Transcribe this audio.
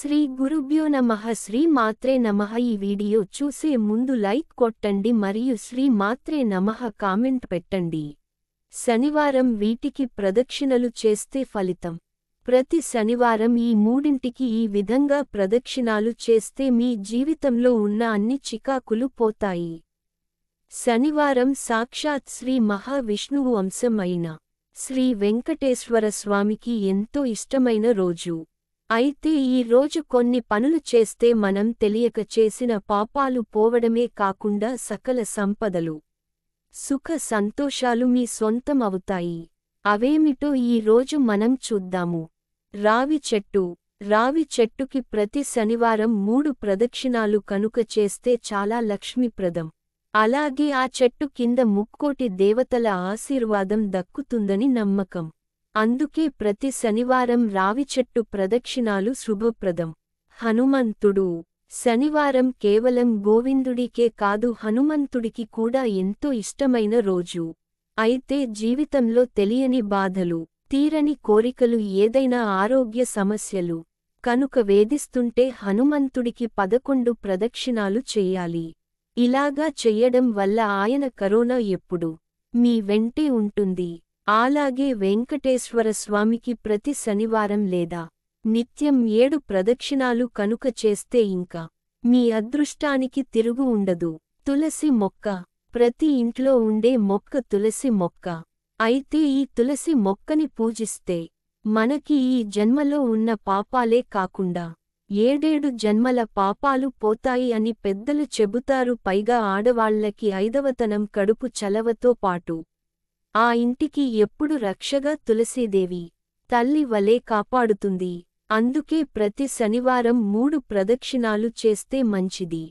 శ్రీ గురుభ్యో నమః. శ్రీ మాత్రే నమః. ఈ వీడియో చూసే ముందు లైక్ కొట్టండి మరియు శ్రీ మాత్రే నమః కామెంట్ పెట్టండి. శనివారం వీటికి ప్రదక్షిణలు చేస్తే ఫలితం. ప్రతి శనివారం ఈ మూడింటికి ఈ విధంగా ప్రదక్షిణాలు చేస్తే మీ జీవితంలో ఉన్న అన్ని చికాకులు పోతాయి. శనివారం సాక్షాత్ శ్రీ మహావిష్ణువు అంశం అయిన శ్రీ వెంకటేశ్వర స్వామికి ఎంతో ఇష్టమైన రోజు. అయితే ఈ రోజు కొన్ని పనులు చేస్తే మనం తెలియక చేసిన పాపాలు పోవడమే కాకుండా సకల సంపదలు, సుఖ సంతోషాలు మీ సొంతం అవుతాయి. అవేమిటో ఈ రోజు మనం చూద్దాము. రావి చెట్టు. రావి చెట్టుకి ప్రతి శనివారం 3 ప్రదక్షిణాలు కనుక చేస్తే చాలా లక్ష్మీప్రదం. అలాగే ఆ చెట్టు కింద ముక్కోటి దేవతల ఆశీర్వాదం దక్కుతుందని నమ్మకం. అందుకే ప్రతి శనివారం రావి చెట్టు ప్రదక్షిణాలు శుభప్రదం. హనుమంతుడు. శనివారం కేవలం గోవిందుడికే కాదు, హనుమంతుడికి కూడా ఎంతో ఇష్టమైన రోజు. అయితే జీవితంలో తెలియని బాధలు, తీరని కోరికలు, ఏదైనా ఆరోగ్య సమస్యలు కనుక వేధిస్తుంటే హనుమంతుడికి 11 ప్రదక్షిణాలు చెయ్యాలి. ఇలాగా చెయ్యడం వల్ల ఆయన కరుణ ఎప్పుడు మీ వెంటే ఉంటుంది. అలాగే వెంకటేశ్వర స్వామికి ప్రతి శనివారం లేదా నిత్యం 7 ప్రదక్షిణాలు కనుక చేస్తే ఇంకా మీ అదృష్టానికి తిరుగు ఉండదు. తులసి మొక్క. ప్రతి ఇంట్లో ఉండే మొక్క తులసి మొక్క. అయితే ఈ తులసి మొక్కని పూజిస్తే మనకి ఈ జన్మలో ఉన్న పాపాలే కాకుండా 7 జన్మల పాపాలు పోతాయి అని పెద్దలు చెబుతారు. పైగా ఆడవాళ్లకి 5వతనం కడుపు చలవతో పాటు ఆ ఇంటికి ఎప్పుడు రక్షగా తులసీదేవి తల్లి వలె కాపాడుతుంది. అందుకే ప్రతి శనివారం 3 ప్రదక్షిణాలు చేస్తే మంచిది.